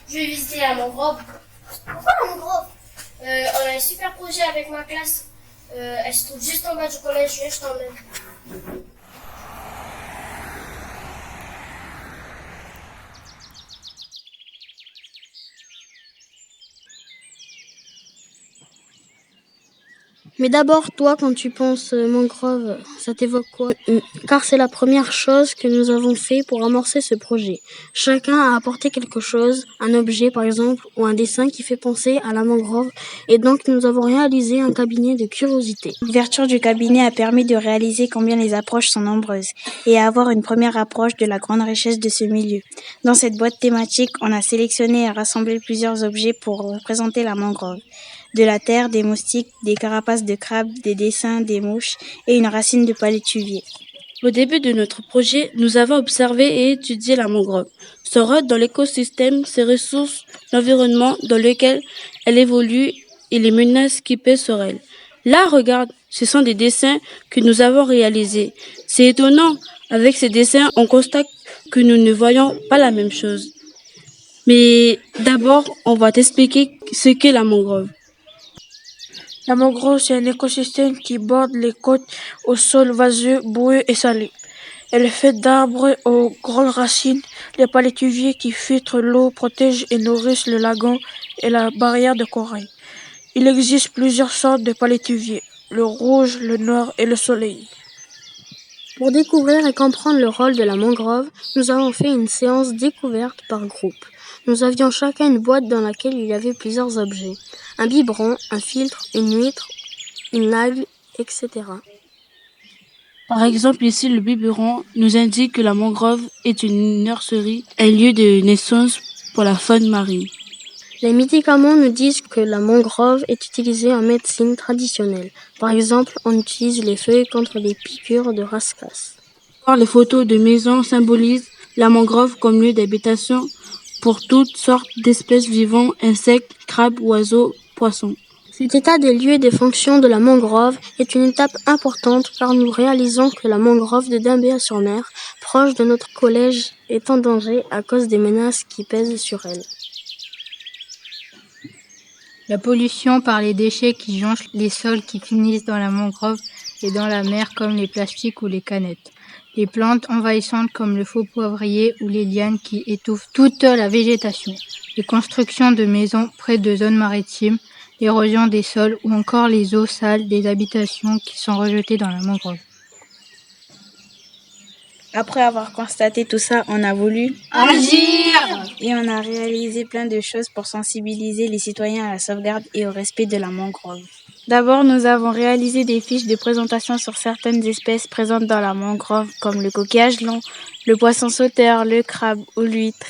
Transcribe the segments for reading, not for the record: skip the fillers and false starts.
Je vais visiter la mangrove. Pourquoi la mangrove? On a un super projet avec ma classe. Elle se trouve juste en bas du collège. Viens, je t'emmène. Mais d'abord, toi, quand tu penses mangrove, ça t'évoque quoi? Car c'est la première chose que nous avons fait pour amorcer ce projet. Chacun a apporté quelque chose, un objet par exemple, ou un dessin qui fait penser à la mangrove, et donc nous avons réalisé un cabinet de curiosité. L'ouverture du cabinet a permis de réaliser combien les approches sont nombreuses et à avoir une première approche de la grande richesse de ce milieu. Dans cette boîte thématique, on a sélectionné et rassemblé plusieurs objets pour représenter la mangrove. De la terre, des moustiques, des carapaces de crabes, des dessins, des mouches et une racine de palétuvier. Au début de notre projet, nous avons observé et étudié la mangrove, son rôle dans l'écosystème, ses ressources, l'environnement dans lequel elle évolue et les menaces qui pèsent sur elle. Là, regarde, ce sont des dessins que nous avons réalisés. C'est étonnant, avec ces dessins, on constate que nous ne voyons pas la même chose. Mais d'abord, on va t'expliquer ce qu'est la mangrove. La mangrove, c'est un écosystème qui borde les côtes au sol vaseux, boueux et salé. Elle est faite d'arbres aux grandes racines. Les palétuviers qui filtrent l'eau protègent et nourrissent le lagon et la barrière de corail. Il existe plusieurs sortes de palétuviers, le rouge, le noir et le soleil. Pour découvrir et comprendre le rôle de la mangrove, nous avons fait une séance découverte par groupe. Nous avions chacun une boîte dans laquelle il y avait plusieurs objets. Un biberon, un filtre, une huître, une algue, etc. Par exemple, ici, le biberon nous indique que la mangrove est une nurserie, un lieu de naissance pour la faune marine. Les médicaments nous disent que la mangrove est utilisée en médecine traditionnelle. Par exemple, on utilise les feuilles contre les piqûres de rascasse. Les photos de maisons symbolisent la mangrove comme lieu d'habitation pour toutes sortes d'espèces vivantes, insectes, crabes, oiseaux, poissons. Cet état des lieux et des fonctions de la mangrove est une étape importante car nous réalisons que la mangrove de Dambéa-sur-Mer, proche de notre collège, est en danger à cause des menaces qui pèsent sur elle. La pollution par les déchets qui jonchent les sols qui finissent dans la mangrove et dans la mer comme les plastiques ou les canettes. Les plantes envahissantes comme le faux poivrier ou les lianes qui étouffent toute la végétation. Les constructions de maisons près de zones maritimes, l'érosion des sols ou encore les eaux sales des habitations qui sont rejetées dans la mangrove. Après avoir constaté tout ça, on a voulu agir et on a réalisé plein de choses pour sensibiliser les citoyens à la sauvegarde et au respect de la mangrove. D'abord, nous avons réalisé des fiches de présentation sur certaines espèces présentes dans la mangrove comme le coquillage long, le poisson sauteur, le crabe ou l'huître.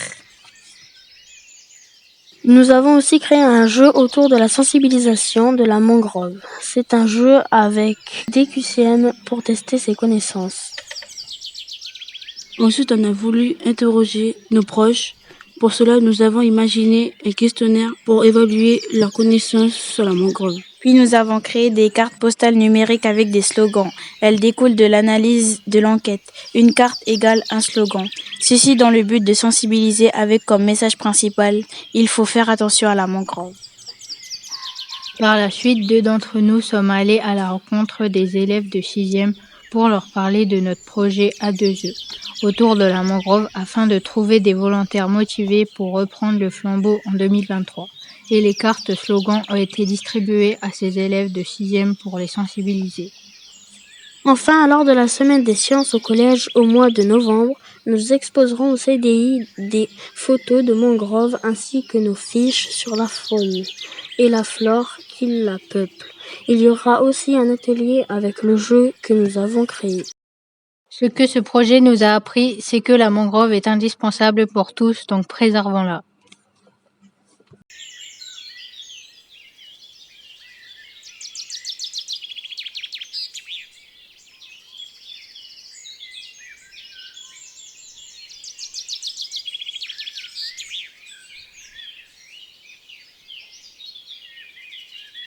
Nous avons aussi créé un jeu autour de la sensibilisation de la mangrove. C'est un jeu avec des QCM pour tester ses connaissances. Ensuite, on a voulu interroger nos proches. Pour cela, nous avons imaginé un questionnaire pour évaluer leurs connaissances sur la mangrove. Puis nous avons créé des cartes postales numériques avec des slogans. Elles découlent de l'analyse de l'enquête. Une carte égale un slogan. Ceci dans le but de sensibiliser avec comme message principal, il faut faire attention à la mangrove. Par la suite, 2 d'entre nous sommes allés à la rencontre des élèves de 6e pour leur parler de notre projet A2E autour de la mangrove afin de trouver des volontaires motivés pour reprendre le flambeau en 2023. Et les cartes slogans ont été distribuées à ces élèves de 6e pour les sensibiliser. Enfin, lors de la semaine des sciences au collège au mois de novembre, nous exposerons au CDI des photos de mangroves ainsi que nos fiches sur la faune et la flore qui la peuplent. Il y aura aussi un atelier avec le jeu que nous avons créé. Ce que ce projet nous a appris, c'est que la mangrove est indispensable pour tous, donc préservons-la.